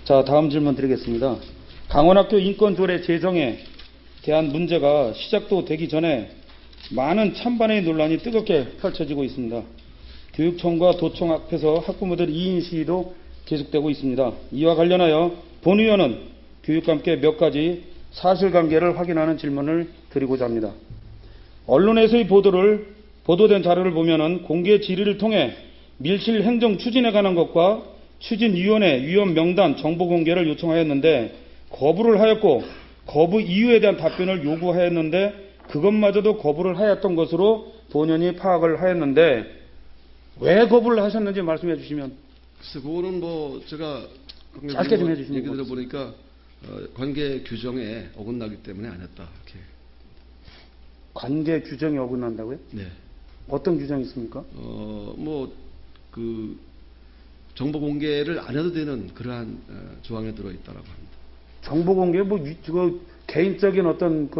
자, 다음 질문 드리겠습니다. 강원학교 인권조례 제정에 대한 문제가 시작도 되기 전에 많은 찬반의 논란이 뜨겁게 펼쳐지고 있습니다. 교육청과 도청 앞에서 학부모들 2인 시위도 계속되고 있습니다. 이와 관련하여 본 의원은 교육과 함께 몇 가지 사실관계를 확인하는 질문을 드리고자 합니다. 언론에서의 보도된 자료를 보면은 공개 질의를 통해 밀실 행정 추진에 관한 것과 추진위원회 위원 명단 정보 공개를 요청하였는데 거부를 하였고 거부 이유에 대한 답변을 요구하였는데 그것마저도 거부를 하였던 것으로 본연이 파악을 하였는데 왜 거부를 하셨는지 말씀해 주시면. 글쎄, 그거는 뭐 제가 짧게 좀 해주시면 얘기 들어보니까 관계 규정에 어긋나기 때문에 안 했다. 이렇게. 관계 규정이 어긋난다고요? 네. 어떤 규정이 있습니까? 정보 공개를 안 해도 되는 그러한 조항에 들어있다라고 합니다. 정보 공개 개인적인 어떤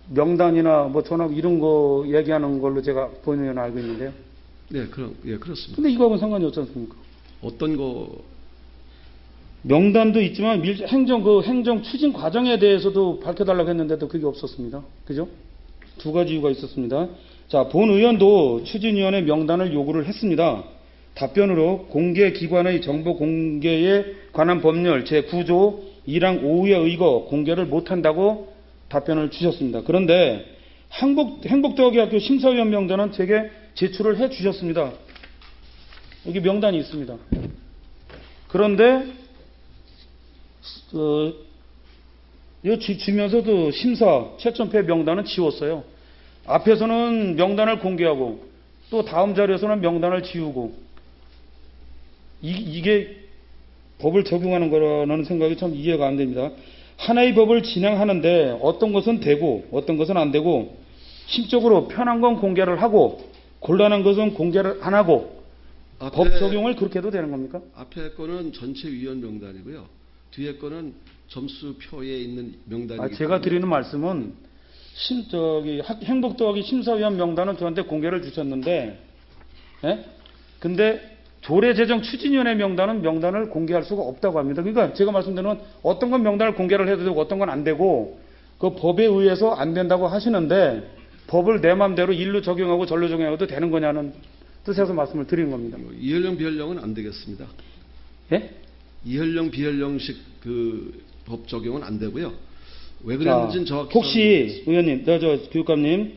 명단이나 전화 이런 거 얘기하는 걸로 제가 본 의원 알고 있는데요. 네, 그렇습니다. 근데 이거하고는 상관이 없지 않습니까? 어떤 거? 명단도 있지만 행정 추진 과정에 대해서도 밝혀달라고 했는데도 그게 없었습니다. 그죠? 두 가지 이유가 있었습니다. 자, 본 의원도 추진위원회 명단을 요구를 했습니다. 답변으로 공개기관의 정보 공개에 관한 법률 제9조 2랑 5에 의거 공개를 못한다고 답변을 주셨습니다. 그런데 행복대학교 심사위원 명단은 제게 제출을 해 주셨습니다. 여기 명단이 있습니다. 그런데 주면서도 심사 최첨패 명단은 지웠어요. 앞에서는 명단을 공개하고 또 다음 자리에서는 명단을 지우고 이게 법을 적용하는 거라는 생각이 참 이해가 안 됩니다. 하나의 법을 진행하는데 어떤 것은 되고 어떤 것은 안 되고 심적으로 편한 건 공개를 하고 곤란한 것은 공개를 안 하고 법 적용을 그렇게 해도 되는 겁니까? 앞에 거는 전체 위원 명단이고요. 뒤에 거는 점수표에 있는 명단이기 제가 드리는 말씀은 행복도하기 심사위원 명단은 저한테 공개를 주셨는데, 근데 조례제정 추진위원회 명단을 공개할 수가 없다고 합니다. 그러니까 제가 말씀드리는 어떤 건 명단을 공개를 해도 되고 어떤 건 안 되고 그 법에 의해서 안 된다고 하시는데 법을 내 마음대로 일로 적용하고 절로 적용해도 되는 거냐는 뜻에서 말씀을 드리는 겁니다. 이혈령 비혈령은 안 되겠습니다. 예? 이혈령 비혈령식 법 적용은 안 되고요. 왜 그랬는지는 정확히 혹시 의원님, 교육감님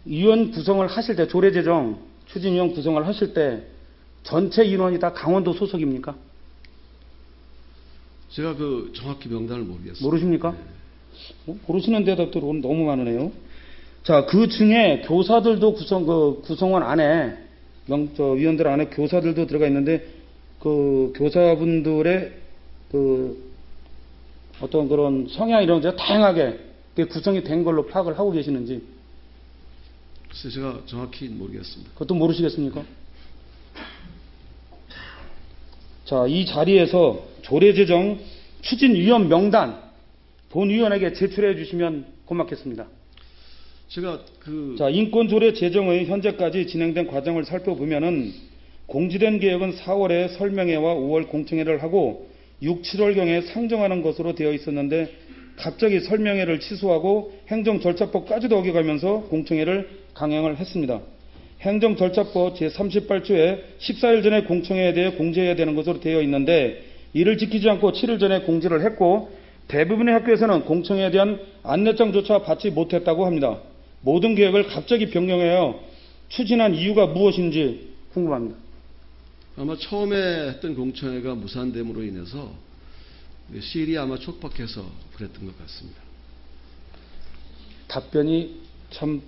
위원 구성을 하실 때 조례제정 추진위원 구성을 하실 때 전체 인원이 다 강원도 소속입니까? 제가 정확히 명단을 모르겠습니다. 모르십니까? 네. 모르시는 대답들이 오늘 너무 많으네요. 자, 그 중에 교사들도 구성원 안에 위원들 안에 교사들도 들어가 있는데 교사분들의 어떤 그런 성향 이런 게 다양하게 구성이 된 걸로 파악을 하고 계시는지. 글쎄, 제가 정확히 모르겠습니다. 그것도 모르시겠습니까? 자, 이 자리에서 조례제정 추진위원 명단 본 의원에게 제출해 주시면 고맙겠습니다. 제가 자, 인권조례 제정의 현재까지 진행된 과정을 살펴보면은 공지된 개혁은 4월에 설명회와 5월 공청회를 하고 6, 7월경에 상정하는 것으로 되어 있었는데 갑자기 설명회를 취소하고 행정절차법까지도 어겨가면서 공청회를 강행을 했습니다. 행정절차법 제38조에 14일 전에 공청회에 대해 공지해야 되는 것으로 되어 있는데 이를 지키지 않고 7일 전에 공지를 했고 대부분의 학교에서는 공청회에 대한 안내장조차 받지 못했다고 합니다. 모든 계획을 갑자기 변경하여 추진한 이유가 무엇인지 궁금합니다. 아마 처음에 했던 공청회가 무산됨으로 인해서 시일이 아마 촉박해서 그랬던 것 같습니다. 답변이 참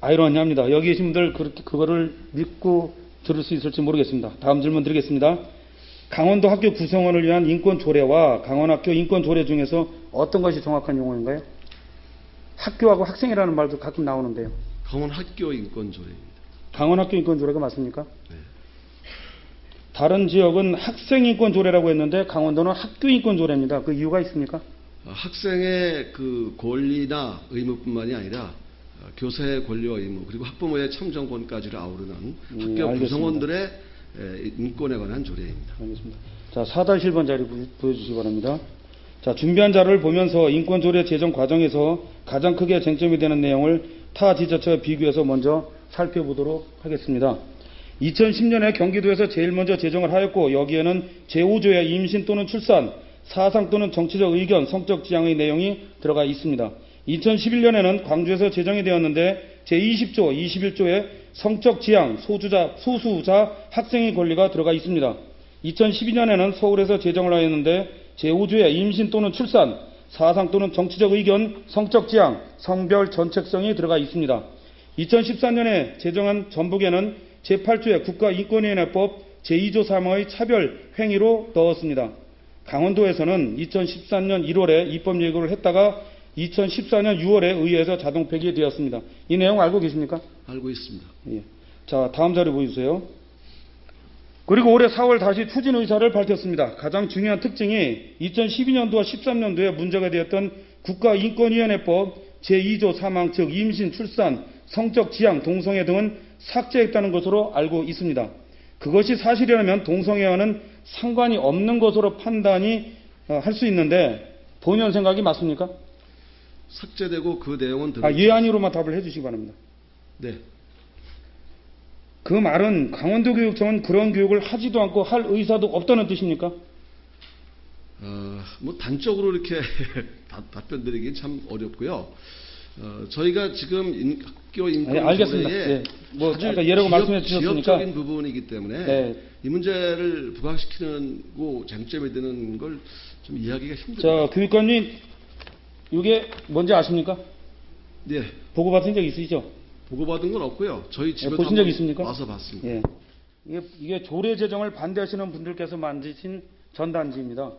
아이러니합니다. 여기 계신 분들 그거를 믿고 들을 수 있을지 모르겠습니다. 다음 질문 드리겠습니다. 강원도 학교 구성원을 위한 인권조례와 강원학교 인권조례 중에서 어떤 것이 정확한 용어인가요? 학교하고 학생이라는 말도 가끔 나오는데요. 강원학교 인권조례입니다. 강원학교 인권조례가 맞습니까? 네. 다른 지역은 학생인권조례라고 했는데 강원도는 학교인권조례입니다. 그 이유가 있습니까? 학생의 권리나 의무뿐만이 아니라 교사의 권리와 의무 그리고 학부모의 참정권까지를 아우르는 학교 알겠습니다. 구성원들의 인권에 관한 조례입니다. 알겠습니다. 자, 4-1번 자료 보여주시기 바랍니다. 자, 준비한 자료를 보면서 인권조례 제정 과정에서 가장 크게 쟁점이 되는 내용을 타 지자체와 비교해서 먼저 살펴보도록 하겠습니다. 2010년에 경기도에서 제일 먼저 제정을 하였고, 여기에는 제5조의 임신 또는 출산, 사상 또는 정치적 의견, 성적 지향의 내용이 들어가 있습니다. 2011년에는 광주에서 제정이 되었는데 제20조, 21조에 성적 지향, 소수자 학생의 권리가 들어가 있습니다. 2012년에는 서울에서 제정을 하였는데 제5조에 임신 또는 출산, 사상 또는 정치적 의견, 성적 지향, 성별 전책성이 들어가 있습니다. 2014년에 제정한 전북에는 제8조의 국가인권위원회법 제2조 3호의 차별 행위로 넣었습니다. 강원도에서는 2013년 1월에 입법 예고를 했다가 2014년 6월에 의회에서 자동 폐기되었습니다. 이 내용 알고 계십니까? 알고 있습니다. 예. 자, 다음 자료 보여주세요. 그리고 올해 4월 다시 추진 의사를 밝혔습니다. 가장 중요한 특징이 2012년도와 13년도에 문제가 되었던 국가인권위원회법 제2조 3항, 즉 임신, 출산, 성적 지향, 동성애 등은 삭제했다는 것으로 알고 있습니다. 그것이 사실이라면 동성애와는 상관이 없는 것으로 판단이 할 수 있는데 본의원 생각이 맞습니까? 삭제되고 그 내용은 예, 아니로만 답을 해주시기 바랍니다. 네. 그 말은 강원도교육청은 그런 교육을 하지도 않고 할 의사도 없다는 뜻입니까? 뭐 단적으로 이렇게 답변드리기 참 어렵고요. 저희가 지금 학교 인권 알겠습니다. 조례에 예. 뭐 아까 예라고 말씀해 주셨으니까 지역적인 부분이기 때문에 네. 이 문제를 부각시키는 쟁점이 되는 걸 좀 이해하기가 힘듭니다. 자, 교육관님 이게 뭔지 아십니까? 네. 보고받은 적 있으시죠? 보고받은 건 없고요. 저희 집에도 보신 적 한번 있습니까? 와서 봤습니다. 예. 이게 조례 제정을 반대하시는 분들께서 만드신 전단지입니다.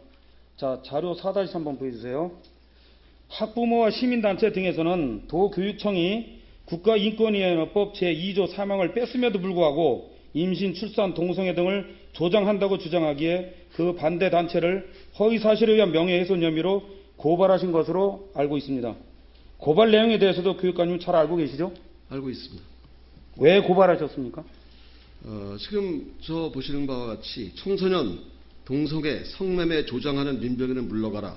자, 자료 4-3번 보여주세요. 학부모와 시민단체 등에서는 도교육청이 국가인권위원회법 제2조 3항을 뺐음에도 불구하고 임신, 출산, 동성애 등을 조장한다고 주장하기에 그 반대 단체를 허위사실에 의한 명예훼손 혐의로 고발하신 것으로 알고 있습니다. 고발 내용에 대해서도 교육관님 잘 알고 계시죠? 알고 있습니다. 왜 고발하셨습니까? 지금 저 보시는 바와 같이 청소년, 동성애, 성매매 조장하는 민병인은 물러가라.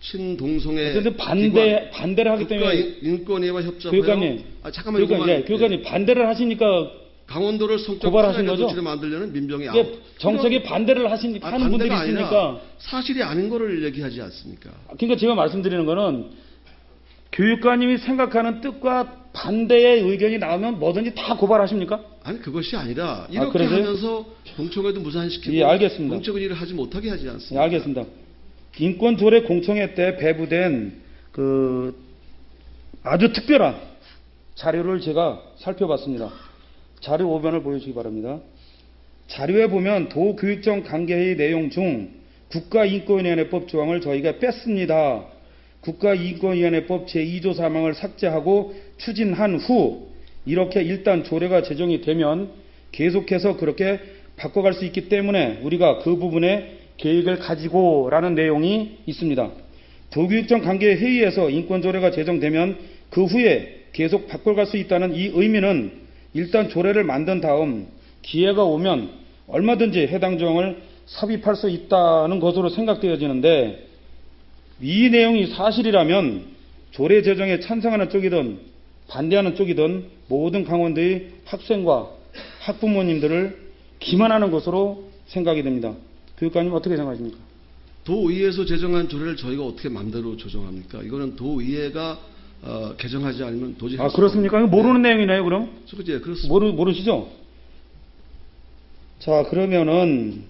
친동성애 어쨌든 반대를 하기 때문에 국가인권위와 협조하여 교육관님, 교육관님 반대를 하시니까 강원도를 성적 고발하신 피해자 거죠? 조치를 만들려는 민병이 정책에 반대를 하는 분들이 있으니까. 사실이 아닌 거를 얘기하지 않습니까? 그러니까 제가 말씀드리는 거는 교육관님이 생각하는 뜻과 반대의 의견이 나오면 뭐든지 다 고발하십니까? 아니 그것이 아니라 이렇게 그러세요? 하면서 공청회도 무산시키고 예, 알겠습니다. 공적인 일을 하지 못하게 하지 않습니까? 예, 알겠습니다. 인권조례 공청회 때 배부된 그 아주 특별한 자료를 제가 살펴봤습니다. 자료 5번을 보여주시기 바랍니다. 자료에 보면 도교육청 관계회의 내용 중 국가인권위원회법 조항을 저희가 뺐습니다. 국가인권위원회법 제2조 3항을 삭제하고 추진한 후 이렇게 일단 조례가 제정이 되면 계속해서 그렇게 바꿔갈 수 있기 때문에 우리가 그 부분에 계획을 가지고라는 내용이 있습니다. 도교육청 관계회의에서 인권조례가 제정되면 그 후에 계속 바꿔갈 수 있다는 이 의미는 일단 조례를 만든 다음 기회가 오면 얼마든지 해당 조항을 삽입할 수 있다는 것으로 생각되어지는데 이 내용이 사실이라면 조례 제정에 찬성하는 쪽이든 반대하는 쪽이든 모든 강원도의 학생과 학부모님들을 기만하는 것으로 생각이 됩니다. 교육관님 어떻게 생각하십니까? 도의회에서 제정한 조례를 저희가 어떻게 마음대로 조정합니까? 이거는 도의회가 개정하지 않으면 도저히 그렇습니까? 이거 모르는 내용이네요, 그럼? 예, 그렇습니다. 모르시죠? 자, 그러면은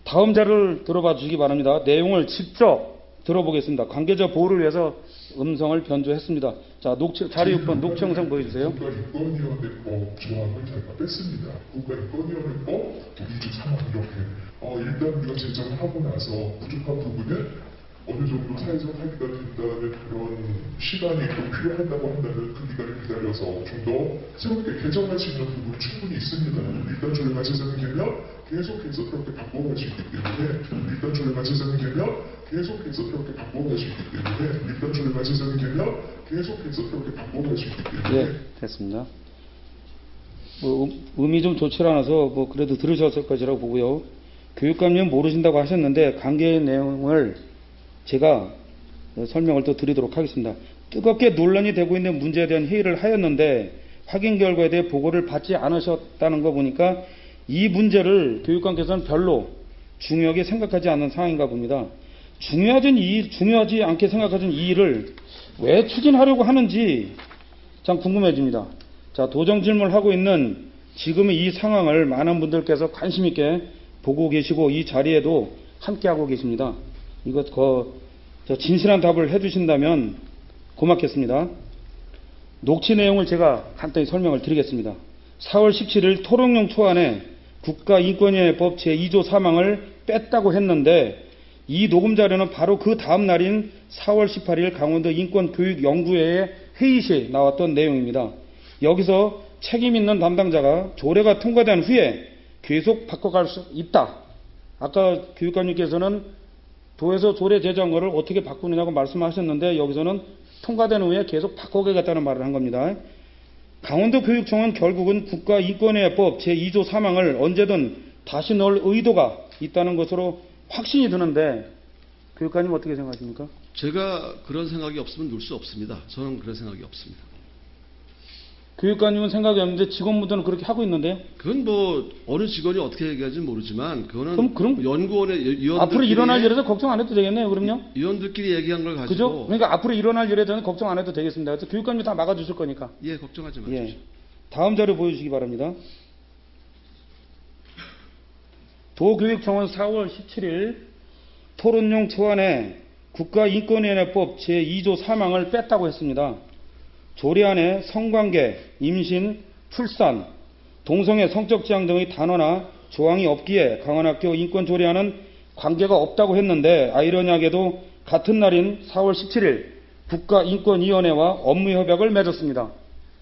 다음 자료를 들어봐 주시기 바랍니다. 내용을 직접 들어보겠습니다. 관계자 보호를 위해서 음성을 변조했습니다. 자, 자료 6번 녹취 영상 보여주세요. 국가인권위원회법 조항을 저희가 뺐습니다. 국가인권위원회법 2조 3항 이렇게 일단 우리가 제정을 하고 나서 부족한 부분은 어느 정도 사회적 합의가 된다는 그런 시간이 좀 필요하다고 한다면 그 기간을 기다려서 좀 더 새롭게 개정할 수 있는 부분은 충분히 있습니다. 일단 조례가 제정이 되면 계속해서 그렇게 바꿔갈 수 있기 때문에 일단 조례가 제정이 되면 계속해서 그렇게 바꿔갈 수 있기 때문에 일단 조례가 제정이 되면 계속해서 그렇게 바꿔갈 수 있기 때문에 예, 됐습니다. 음이 좀 좋지 않아서 그래도 들으셨을 것이라고 보고요. 교육감님 모르신다고 하셨는데 관계의 내용을 제가 설명을 또 드리도록 하겠습니다. 뜨겁게 논란이 되고 있는 문제에 대한 회의를 하였는데 확인 결과에 대해 보고를 받지 않으셨다는 거 보니까 이 문제를 교육감께서는 별로 중요하게 생각하지 않는 상황인가 봅니다. 중요하지 않게 생각하신 이 일을 왜 추진하려고 하는지 참 궁금해집니다. 자, 도정 질문을 하고 있는 지금의 이 상황을 많은 분들께서 관심 있게 보고 계시고 이 자리에도 함께 하고 계십니다. 이것 진실한 답을 해주신다면 고맙겠습니다. 녹취 내용을 제가 간단히 설명을 드리겠습니다. 4월 17일 토론용 초안에 국가인권위원회법 제2조 사망을 뺐다고 했는데 이 녹음 자료는 바로 그 다음 날인 4월 18일 강원도 인권교육연구회의 회의시에 나왔던 내용입니다. 여기서 책임 있는 담당자가 조례가 통과된 후에 계속 바꿔갈 수 있다. 아까 교육감님께서는 도에서 조례 제정을 어떻게 바꾸느냐고 말씀하셨는데 여기서는 통과된 후에 계속 바꿔가겠다는 말을 한 겁니다. 강원도교육청은 결국은 국가인권위원회법 제2조 사망을 언제든 다시 넣을 의도가 있다는 것으로 확신이 드는데 교육관님 어떻게 생각하십니까? 제가 그런 생각이 없으면 넣을 수 없습니다. 저는 그런 생각이 없습니다. 교육관님은 생각이 없는데 직원분들은 그렇게 하고 있는데요? 그건 어느 직원이 어떻게 얘기하는지 모르지만 그거는 그럼 연구원의 위원들끼리 앞으로 일어날 일에서 걱정 안 해도 되겠네요. 그럼요? 위원들끼리 얘기한 걸 가지고 그죠? 그러니까 앞으로 일어날 일에 대해서 걱정 안 해도 되겠습니다. 그래서 교육관님 다 막아주실 거니까. 예, 걱정하지 마십시오. 예. 다음 자료 보여주시기 바랍니다. 도교육청은 4월 17일 토론용 초안에 국가인권위원회법 제2조 사망을 뺐다고 했습니다. 조례안에 성관계, 임신, 출산, 동성애 성적 지향 등의 단어나 조항이 없기에 강원학교 인권조례안은 관계가 없다고 했는데 아이러니하게도 같은 날인 4월 17일 국가인권위원회와 업무협약을 맺었습니다.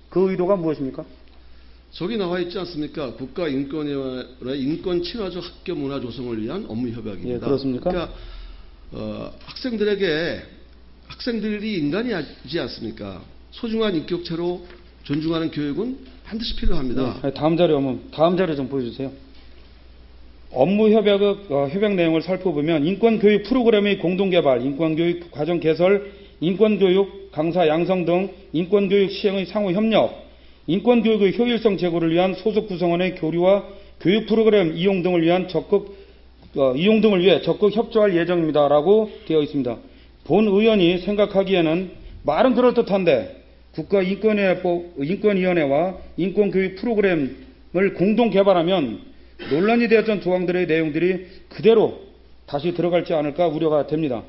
그 의도가 무엇입니까? 저기 나와 있지 않습니까? 국가인권위원회 인권 친화적 학교 문화 조성을 위한 업무협약입니다. 예, 그렇습니까? 그러니까 학생들이 인간이지 않습니까? 소중한 인격체로 존중하는 교육은 반드시 필요합니다. 네, 다음 자료 좀 보여주세요. 협약 내용을 살펴보면 인권교육 프로그램의 공동개발, 인권교육 과정 개설, 인권교육 강사 양성 등 인권교육 시행의 상호협력, 인권교육의 효율성 제고를 위한 소속 구성원의 교류와 교육 프로그램 이용 등을 위해 적극 협조할 예정입니다라고 되어 있습니다. 본 의원이 생각하기에는 말은 그럴듯한데 국가인권위원회와 인권교육 프로그램을 공동 개발하면 논란이 되었던 조항들의 내용들이 그대로 다시 들어갈지 않을까 우려가 됩니다.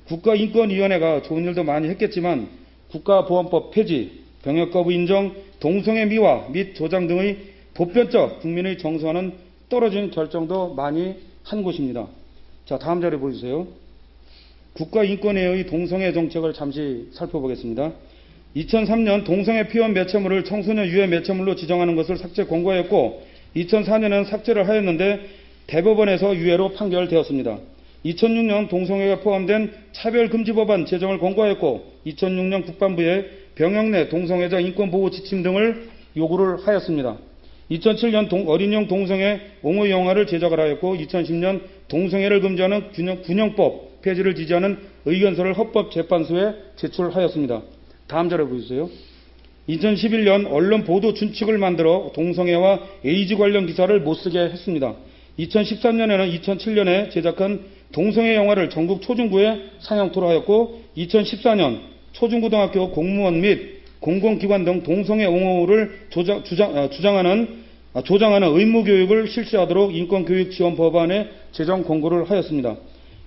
국가인권위원회가 좋은 일도 많이 했겠지만 국가보안법 폐지, 병역거부 인정, 동성애 미화 및 조장 등의 보편적 국민의 정서와는 떨어진 결정도 많이 한 곳입니다. 자, 다음 자료 보여주세요. 국가인권회의 동성애 정책을 잠시 살펴보겠습니다. 2003년 동성애 피원 매체물을 청소년 유해 매체물로 지정하는 것을 삭제 권고하였고 2004년에는 삭제를 하였는데 대법원에서 유예로 판결되었습니다. 2006년 동성애가 포함된 차별금지법안 제정을 권고하였고 2006년 국방부에 병역 내 동성애자 인권보호 지침 등을 요구를 하였습니다. 2007년 어린이용 동성애 옹호 영화를 제작을 하였고 2010년 동성애를 금지하는 군형법 폐지를 지지하는 의견서를 헌법재판소에 제출하였습니다. 다음 자료 보여주세요. 2011년 언론 보도 준칙을 만들어 동성애와 에이즈 관련 기사를 못쓰게 했습니다. 2013년에는 2007년에 제작한 동성애 영화를 전국 초중고에 상영토로 하였고 2014년 초중고등학교 공무원 및 공공기관 등 동성애 옹호를 조장하는 의무교육을 실시하도록 인권교육지원법안에 제정 권고를 하였습니다.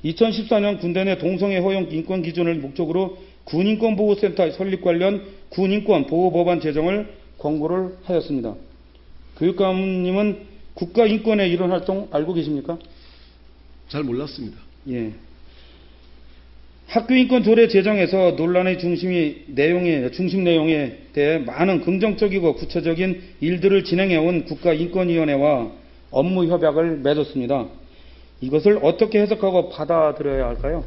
2014년 군대 내 동성애 허용 인권 기준을 목적으로 군인권보호센터 설립 관련 군인권보호법안 제정을 권고를 하였습니다. 교육감님은 국가인권의 이런 활동 알고 계십니까? 잘 몰랐습니다. 예. 학교인권 조례 제정에서 논란의 중심 내용에 대해 많은 긍정적이고 구체적인 일들을 진행해온 국가인권위원회와 업무협약을 맺었습니다. 이것을 어떻게 해석하고 받아들여야 할까요?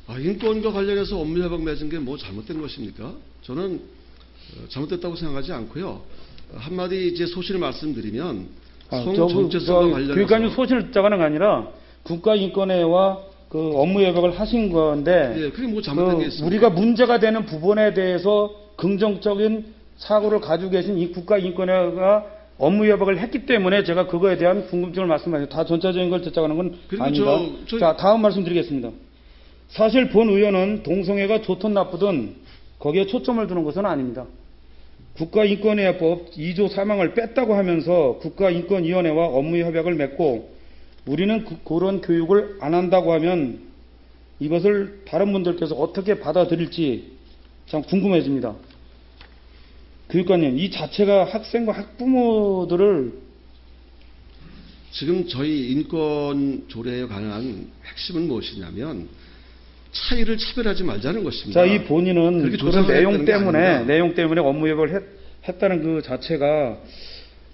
인권과 관련해서 업무협약 맺은 게 뭐 잘못된 것입니까? 저는 잘못됐다고 생각하지 않고요. 한마디 이제 소신을 말씀드리면 성 저 정체성과 관련해서 교육관님 소신을 듣자가는 게 아니라 국가인권회와 그 업무 협약을 하신 건데 예, 그게 뭐 잘못된 게 있습니까? 우리가 문제가 되는 부분에 대해서 긍정적인 사고를 가지고 계신 이 국가인권회가 업무 협약을 했기 때문에 제가 그거에 대한 궁금증을 말씀하셨어요. 다 전체적인 걸 듣자가는 건 그리고 아닙니다. 저- 자, 다음 말씀드리겠습니다. 사실 본 의원은 동성애가 좋든 나쁘든 거기에 초점을 두는 것은 아닙니다. 국가인권위법 2조 3항을 뺐다고 하면서 국가인권위원회와 업무협약을 맺고 우리는 그런 교육을 안 한다고 하면 이것을 다른 분들께서 어떻게 받아들일지 참 궁금해집니다. 교육관님, 이 자체가 학생과 학부모들을 지금 저희 인권 조례에 관한 핵심은 무엇이냐면 차이를 차별하지 말자는 것입니다. 자, 이 본인은 그렇게 그런 조장을 내용 했다는 게 때문에 아닙니다. 업무협약을 했다는 그 자체가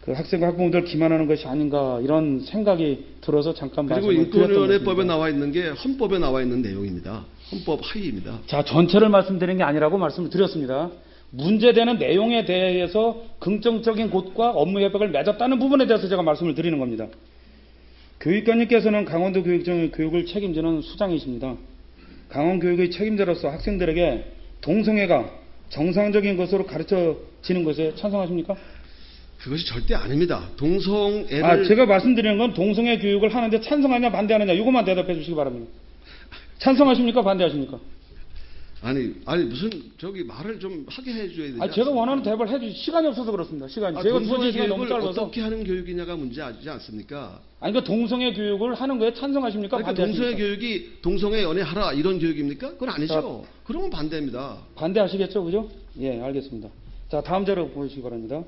그 학생과 학부모들 기만하는 것이 아닌가 이런 생각이 들어서 잠깐 그리고 말씀을 드렸던 인권위원회법에 것입니다. 나와 있는 게 헌법에 나와 있는 내용입니다. 헌법 하위입니다. 자, 전체를 말씀드리는 게 아니라고 말씀을 드렸습니다. 문제되는 내용에 대해서 긍정적인 곳과 업무협약을 맺었다는 부분에 대해서 제가 말씀을 드리는 겁니다. 교육관님께서는 강원도 교육청의 교육을 책임지는 수장이십니다. 강원교육의 책임자로서 학생들에게 동성애가 정상적인 것으로 가르쳐지는 것에 찬성하십니까? 그것이 절대 아닙니다. 동성애를 제가 말씀드리는 건 동성애 교육을 하는데 찬성하냐 반대하느냐 이것만 대답해 주시기 바랍니다. 찬성하십니까? 반대하십니까? 아니 무슨 저기 말을 좀 하게 해줘야 되지. 제가 원하는 대답을 해주시 시간이 없어서 그렇습니다. 제가 동성애 소진 시간이 너무 교육을 짧아서. 어떻게 하는 교육이냐가 문제지 않습니까? 그 동성애 교육을 하는 거에 찬성하십니까? 그러니까 반대하십니까? 동성애 교육이 동성애 연애하라 이런 교육입니까? 그건 아니죠. 그러면 반대입니다. 반대하시겠죠, 그죠? 예, 알겠습니다. 자, 다음 자료 보시기 바랍니다.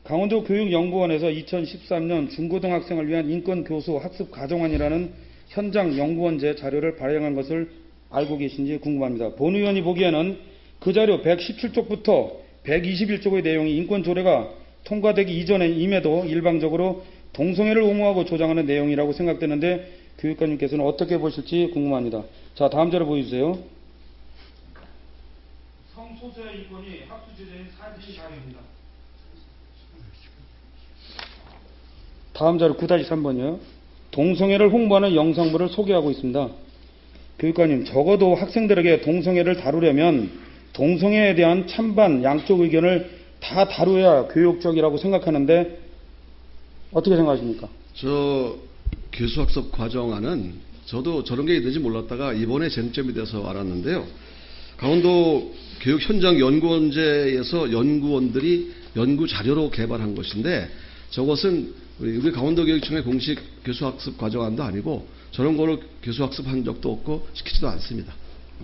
강원도 교육연구원에서 2013년 중고등학생을 위한 인권교수 학습 가정안이라는 현장 연구원제 자료를 발행한 것을 알고 계신지 궁금합니다. 본 의원이 보기에는 그 자료 117쪽부터 121쪽의 내용이 인권조례가 통과되기 이전임에도 일방적으로 동성애를 옹호하고 조장하는 내용이라고 생각되는데 교육관님께서는 어떻게 보실지 궁금합니다. 자, 다음 자료 보여주세요. 성소수의 인권이 학술제재인 사진 자료입니다. 다음 자료 9-3번이요. 동성애를 홍보하는 영상물을 소개하고 있습니다. 교육관님, 적어도 학생들에게 동성애를 다루려면 동성애에 대한 찬반 양쪽 의견을 다 다루어야 교육적이라고 생각하는데 어떻게 생각하십니까? 저 교수학습 과정안은 저도 저런 게 있는지 몰랐다가 이번에 쟁점이 돼서 알았는데요. 강원도 교육 현장 연구원제에서 연구원들이 연구 자료로 개발한 것인데 저것은 우리 강원도 교육청의 공식 교수학습 과정안도 아니고 저런 거를 교수학습한 적도 없고 시키지도 않습니다.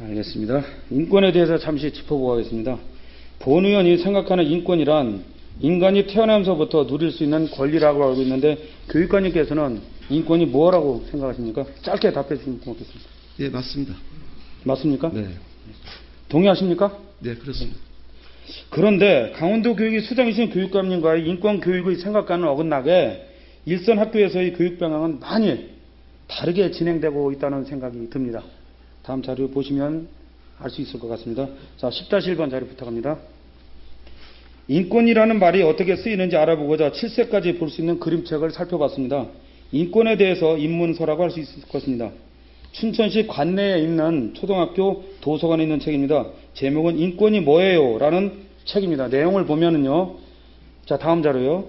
알겠습니다. 인권에 대해서 잠시 짚어보겠습니다. 본 의원이 생각하는 인권이란 인간이 태어나면서부터 누릴 수 있는 권리라고 알고 있는데 교육관님께서는 인권이 뭐라고 생각하십니까? 짧게 답해 주시면 고맙겠습니다. 예, 맞습니다. 맞습니까? 네. 동의하십니까? 네, 그렇습니다. 그런데 강원도 교육이 수장이신 교육감님과의 인권교육의 생각과는 어긋나게 일선 학교에서의 교육 방향은 많이 다르게 진행되고 있다는 생각이 듭니다. 다음 자료 보시면 알 수 있을 것 같습니다. 자, 10-1번 자료 부탁합니다. 인권이라는 말이 어떻게 쓰이는지 알아보고자 7세까지 볼 수 있는 그림책을 살펴봤습니다. 인권에 대해서 입문서라고 할 수 있을 것입니다. 춘천시 관내에 있는 초등학교 도서관에 있는 책입니다. 제목은 인권이 뭐예요? 라는 책입니다. 내용을 보면은요. 자, 다음 자료요.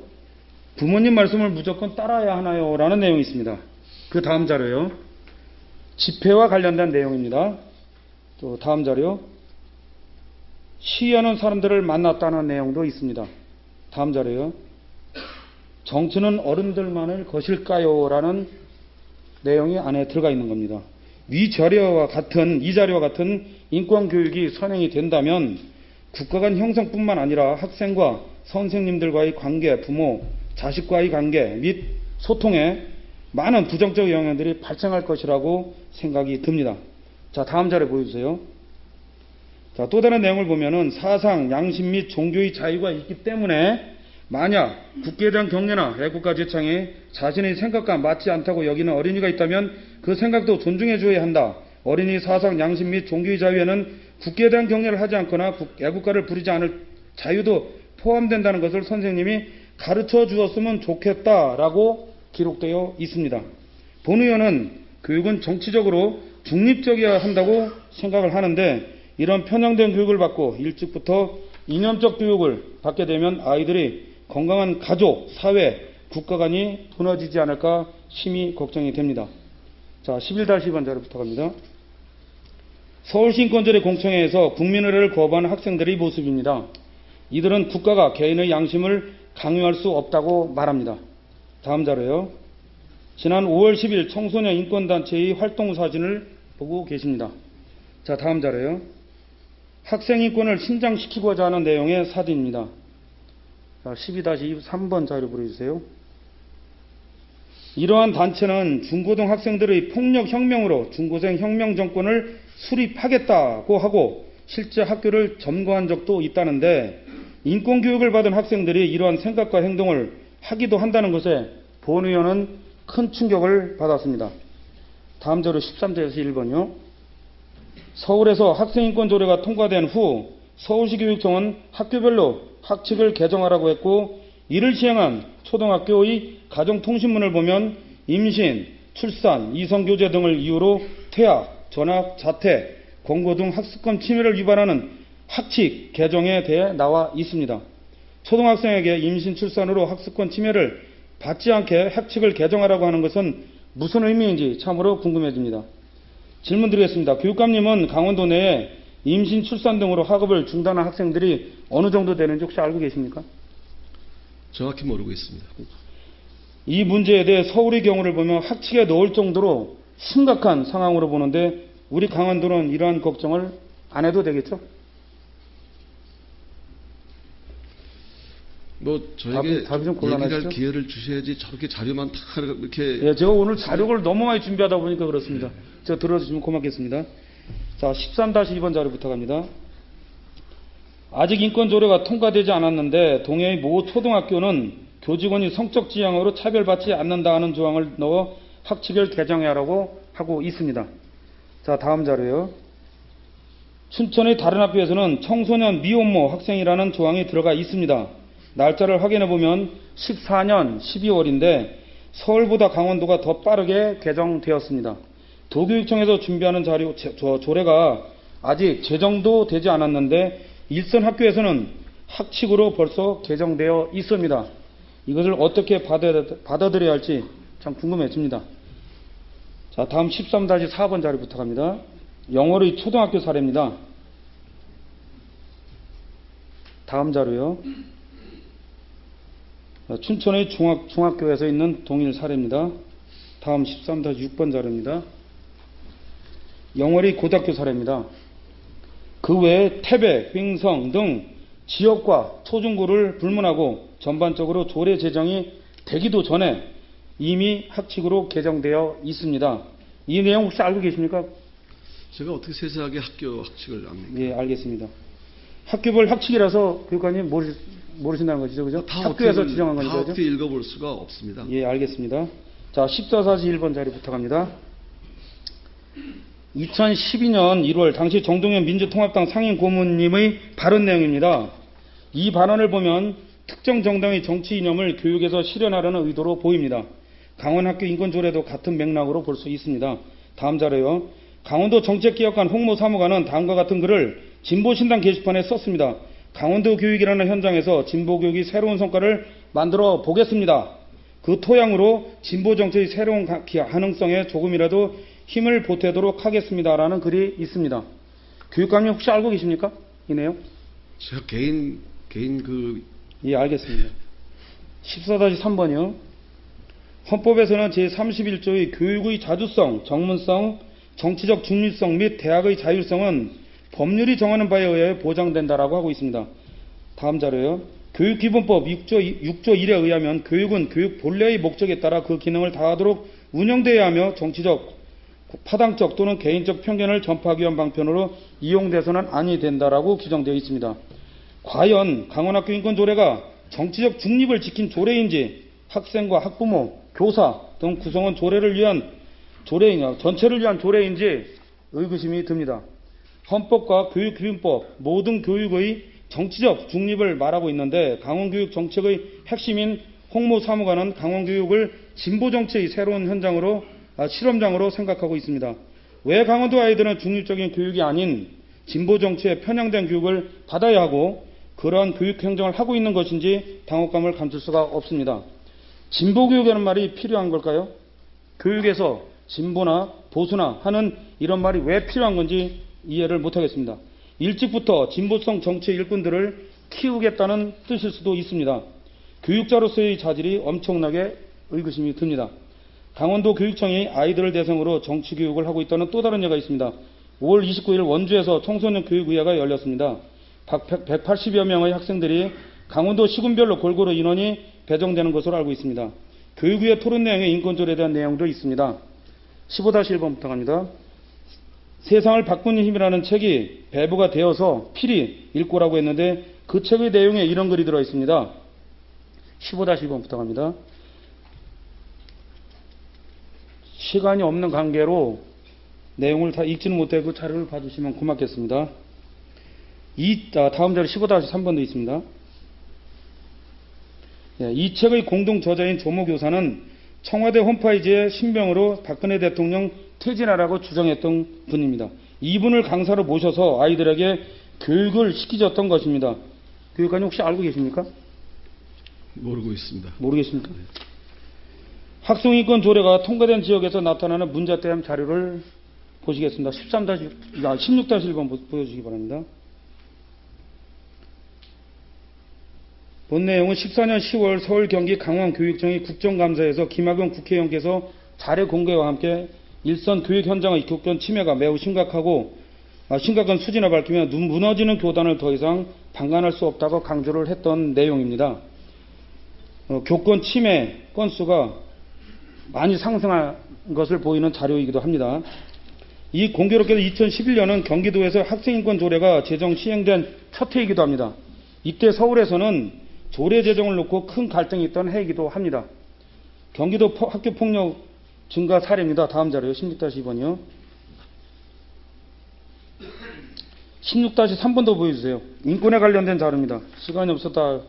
부모님 말씀을 무조건 따라야 하나요? 라는 내용이 있습니다. 그 다음 자료요. 집회와 관련된 내용입니다. 또 다음 자료. 시위하는 사람들을 만났다는 내용도 있습니다. 다음 자료요. 정치는 어른들만을 것일까요? 라는 내용이 안에 들어가 있는 겁니다. 이 자료와 같은 인권교육이 선행이 된다면 국가 간 형성뿐만 아니라 학생과 선생님들과의 관계, 부모, 자식과의 관계 및 소통에 많은 부정적 영향들이 발생할 것이라고 생각이 듭니다. 자, 다음 자료 보여주세요. 자, 또 다른 내용을 보면은 사상, 양심 및 종교의 자유가 있기 때문에 만약 국기에 대한 경례나 애국가 제창에 자신의 생각과 맞지 않다고 여기는 어린이가 있다면 그 생각도 존중해 줘야 한다. 어린이 사상, 양심 및 종교의 자유에는 국기에 대한 경례를 하지 않거나 애국가를 부르지 않을 자유도 포함된다는 것을 선생님이 가르쳐 주었으면 좋겠다라고 기록되어 있습니다. 본 의원은 교육은 정치적으로 중립적이어야 한다고 생각을 하는데 이런 편향된 교육을 받고 일찍부터 이념적 교육을 받게 되면 아이들이 건강한 가족, 사회, 국가 간이 무너지지 않을까 심히 걱정이 됩니다. 자, 11-2번 자료 부탁합니다. 서울시 인권조례 공청회에서 국민의례를 거부하는 학생들의 모습입니다. 이들은 국가가 개인의 양심을 강요할 수 없다고 말합니다. 다음 자료요. 지난 5월 10일 청소년 인권단체의 활동 사진을 보고 계십니다. 자, 다음 자료요. 학생 인권을 신장시키고자 하는 내용의 사진입니다. 자, 12-3번 자료 보여주세요. 이러한 단체는 중고등 학생들의 폭력혁명으로 중고생 혁명 정권을 수립하겠다고 하고 실제 학교를 점거한 적도 있다는데 인권교육을 받은 학생들이 이러한 생각과 행동을 하기도 한다는 것에 본 의원은 큰 충격을 받았습니다. 다음 자료 13절에서 1번이요. 서울에서 학생인권조례가 통과된 후 서울시 교육청은 학교별로 학칙을 개정하라고 했고 이를 시행한 초등학교의 가정통신문을 보면 임신, 출산, 이성교제 등을 이유로 퇴학, 전학, 자퇴, 권고 등 학습권 침해를 위반하는 학칙 개정에 대해 나와 있습니다. 초등학생에게 임신, 출산으로 학습권 침해를 받지 않게 학칙을 개정하라고 하는 것은 무슨 의미인지 참으로 궁금해집니다. 질문 드리겠습니다. 교육감님은 강원도 내에 임신, 출산 등으로 학업을 중단한 학생들이 어느 정도 되는지 혹시 알고 계십니까? 정확히 모르고 있습니다. 이 문제에 대해 서울의 경우를 보면 학칙에 넣을 정도로 심각한 상황으로 보는데 우리 강원도는 이러한 걱정을 안 해도 되겠죠? 뭐 저에게 답이 좀 곤란하시죠? 얘기할 기회를 주셔야지 저렇게 자료만 다 이렇게. 예, 제가 오늘 자료를 너무 많이 준비하다 보니까 그렇습니다. 제가 들어주시면 고맙겠습니다. 자, 13-2번 자료 부탁합니다. 아직 인권조례가 통과되지 않았는데 동해의 모 초등학교는 교직원이 성적 지향으로 차별받지 않는다 하는 조항을 넣어 학칙을 개정하라고 하고 있습니다. 자, 다음 자료요. 춘천의 다른 학교에서는 청소년 미혼모 학생이라는 조항이 들어가 있습니다. 날짜를 확인해 보면 14년 12월인데 서울보다 강원도가 더 빠르게 개정되었습니다. 도교육청에서 준비하는 조례가 아직 제정도 되지 않았는데 일선 학교에서는 학칙으로 벌써 개정되어 있습니다. 이것을 어떻게 받아들여야 할지 참 궁금해집니다. 자, 다음 13-4번 자료 부탁합니다. 영월의 초등학교 사례입니다. 다음 자료요. 춘천의 중학교에서 있는 동일 사례입니다. 다음 13-6번 자료입니다. 영월의 고등학교 사례입니다. 그 외에 태백, 횡성 등 지역과 초중고를 불문하고 전반적으로 조례 제정이 되기도 전에 이미 학칙으로 개정되어 있습니다. 이 내용 혹시 알고 계십니까? 제가 어떻게 세세하게 학교 학칙을 압니까? 예, 알겠습니다. 학교별 학칙이라서 교육관님 모르신다는 것이죠, 그죠? 학교에서 지정한 거니까. 다 어떻게 읽어볼 수가 없습니다. 예, 알겠습니다. 자, 14-1번 자료 부탁합니다. 2012년 1월 당시 정동현 민주통합당 상임 고문님의 발언 내용입니다. 이 발언을 보면 특정 정당의 정치 이념을 교육에서 실현하려는 의도로 보입니다. 강원학교 인권조례도 같은 맥락으로 볼 수 있습니다. 다음 자료요. 강원도 정책기획관 홍모 사무관은 다음과 같은 글을 진보신당 게시판에 썼습니다. 강원도 교육이라는 현장에서 진보교육이 새로운 성과를 만들어 보겠습니다. 그 토양으로 진보정책의 새로운 가능성에 조금이라도 힘을 보태도록 하겠습니다라는 글이 있습니다. 교육감님 혹시 알고 계십니까? 이 내용? 제가 개인 예, 알겠습니다. 14-3번이요. 헌법에서는 제31조의 교육의 자주성, 전문성, 정치적 중립성 및 대학의 자율성은 법률이 정하는 바에 의해 보장된다라고 하고 있습니다. 다음 자료요. 교육기본법 6조 1에 의하면 교육은 교육 본래의 목적에 따라 그 기능을 다하도록 운영되어야 하며 정치적, 파당적 또는 개인적 편견을 전파하기 위한 방편으로 이용돼서는 아니 된다라고 규정되어 있습니다. 과연 강원학교 인권조례가 정치적 중립을 지킨 조례인지 학생과 학부모, 교사 등 구성원 전체를 위한 조례인지 의구심이 듭니다. 헌법과 교육기준법, 모든 교육의 정치적 중립을 말하고 있는데 강원교육 정책의 핵심인 홍모 사무관은 강원교육을 진보정치의 새로운 실험장으로 생각하고 있습니다. 왜 강원도 아이들은 중립적인 교육이 아닌 진보정치에 편향된 교육을 받아야 하고 그러한 교육행정을 하고 있는 것인지 당혹감을 감출 수가 없습니다. 진보교육이라는 말이 필요한 걸까요? 교육에서 진보나 보수나 하는 이런 말이 왜 필요한 건지 이해를 못하겠습니다. 일찍부터 진보성 정치의 일꾼들을 키우겠다는 뜻일 수도 있습니다. 교육자로서의 자질이 엄청나게 의구심이 듭니다. 강원도 교육청이 아이들을 대상으로 정치교육을 하고 있다는 또 다른 예가 있습니다. 5월 29일 원주에서 청소년 교육의회가 열렸습니다. 180여 명의 학생들이 강원도 시군별로 골고루 인원이 배정되는 것으로 알고 있습니다. 교육의회 토론 내용에 인권조례에 대한 내용도 있습니다. 15-1번 부탁합니다. 세상을 바꾸는 힘이라는 책이 배부가 되어서 필히 읽고라고 했는데 그 책의 내용에 이런 글이 들어 있습니다. 15-1번 부탁합니다. 시간이 없는 관계로 내용을 다 읽지는 못해 그 자료를 봐주시면 고맙겠습니다. 다음 자료 15-3번도 있습니다. 이 책의 공동 저자인 조모 교사는 청와대 홈페이지에 신병으로 박근혜 대통령 퇴진하라고 주장했던 분입니다. 이분을 강사로 모셔서 아이들에게 교육을 시키셨던 것입니다. 교육관님 혹시 알고 계십니까? 모르고 있습니다. 모르겠습니까? 학생인권 조례가 통과된 지역에서 나타나는 문제에 대한 자료를 보시겠습니다. 16-1번 보여주시기 바랍니다. 본 내용은 14년 10월 서울 경기 강원교육청이 국정감사에서 김학용 국회의원께서 자료 공개와 함께 일선 교육 현장의 교권 침해가 매우 심각한 수준을 밝히며 무너지는 교단을 더 이상 방관할 수 없다고 강조를 했던 내용입니다. 교권 침해 건수가 많이 상승한 것을 보이는 자료이기도 합니다. 이 공교롭게도 2011년은 경기도에서 학생인권 조례가 제정 시행된 첫 해이기도 합니다. 이때 서울에서는 조례 제정을 놓고 큰 갈등이 있던 해이기도 합니다. 경기도 학교폭력 증가 사례입니다. 다음 자료요. 16-2번이요. 16-3번도 보여주세요. 인권에 관련된 자료입니다. 시간이 없었다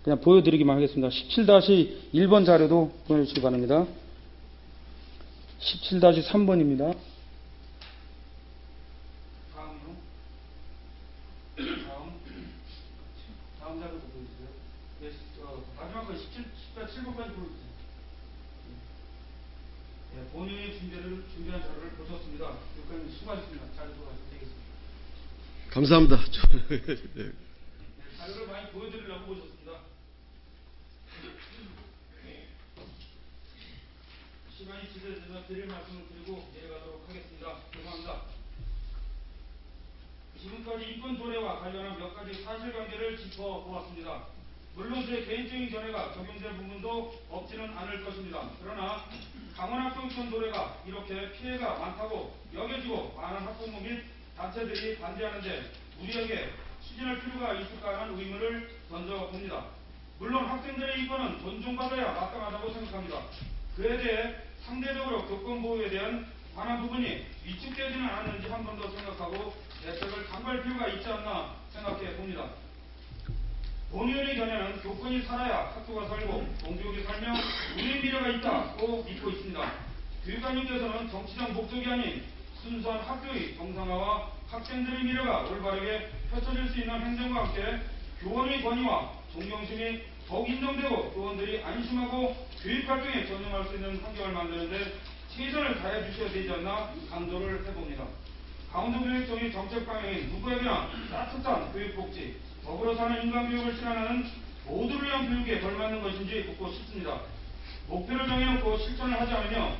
그냥 보여드리기만 하겠습니다. 17-1번 자료도 보여주시기 바랍니다. 17-3번입니다. 다음 자료도 보여주세요. 마지막 거 17-7번까지 보여주세요. 본인의 준비한 자료를 보셨습니다. 교육관님 수고하셨습니다. 잘 수고하셨습니다. 감사합니다. 자료를 많이 보여드리려고 오셨습니다. 시간이 지체되면 드릴 말씀을 드리고 내려가도록 하겠습니다. 죄송합니다. 지금까지 인권 조례와 관련한 몇 가지 사실관계를 짚어보았습니다. 물론 제 개인적인 견해가 적용될 부분도 없지는 않을 것입니다. 그러나 강원학교인권 조례가 이렇게 피해가 많다고 여겨지고 많은 학부모 및 단체들이 반대하는데 우리에게 추진할 필요가 있을까 하는 의문을 던져봅니다. 물론 학생들의 인권은 존중받아야 마땅하다고 생각합니다. 그에 대해 상대적으로 교권보호에 대한 관한 부분이 위축되지는 않았는지 한 번 더 생각하고 대책을 강구할 필요가 있지 않나 생각해 봅니다. 본의원의 견해는 교권이 살아야 학교가 살고 공교육이 살며 우리의 미래가 있다고 믿고 있습니다. 교육관님께서는 정치적 목적이 아닌 순수한 학교의 정상화와 학생들의 미래가 올바르게 펼쳐질 수 있는 행정과 함께 교원의 권위와 존경심이 더욱 인정되고 교원들이 안심하고 교육활동에 전념할 수 있는 환경을 만드는데 최선을 다해 주셔야 되지 않나 강조를 해봅니다. 강원도교육청의 정책 방향인 누구에게나 따뜻한 교육복지, 더불어 사는 인간교육을 실현하는 모두를 위한 교육에 걸맞는 것인지 묻고 싶습니다. 목표를 정해놓고 실천을 하지 않으며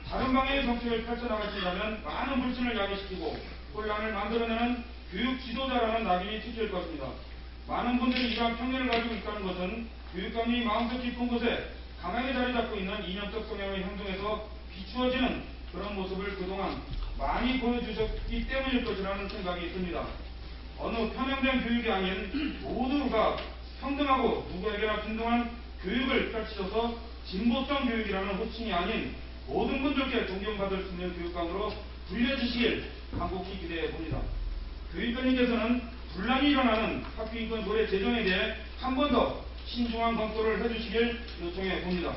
다른 방향의 정책을 펼쳐나가신다면 많은 불신을 야기시키고 혼란을 만들어내는 교육 지도자라는 낙인이 찍힐 것입니다. 많은 분들이 이러한 편견을 가지고 있다는 것은 교육감이 마음속 깊은 곳에 강하게 자리 잡고 있는 이념적 성향의 행동에서 비추어지는 그런 모습을 그동안 많이 보여주셨기 때문일 것이라는 생각이 듭니다. 어느 편향된 교육이 아닌 모두가 평등하고 누구에게나平等한 교육을 펼치셔서 진보성 교육이라는 호칭이 아닌 모든 분들께 존경받을 수 있는 교육감으로 불려주시길 간곡히 기대해 봅니다. 교육관님께서는 분란이 일어나는 학교인권 조례 제정에 대해 한 번 더 신중한 검토를 해주시길 요청해 봅니다.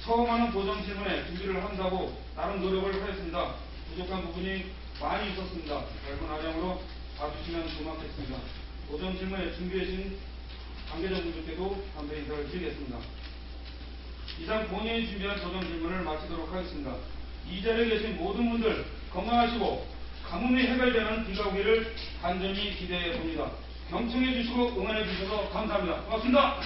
처음 하는 도전 질문에 준비를 한다고 나름 노력을 하였습니다. 부족한 부분이 많이 있었습니다. 짧은 하량으로 봐주시면 고맙겠습니다. 도전 질문에 준비해 주신 관계자 분들께도 감사 인사를 드리겠습니다. 이상 본인이 준비한 도전 질문을 마치도록 하겠습니다. 이 자리에 계신 모든 분들 건강하시고 가뭄이 해결되는 비가 오기를 간절히 기대해 봅니다. 경청해 주시고 응원해 주셔서 감사합니다. 고맙습니다.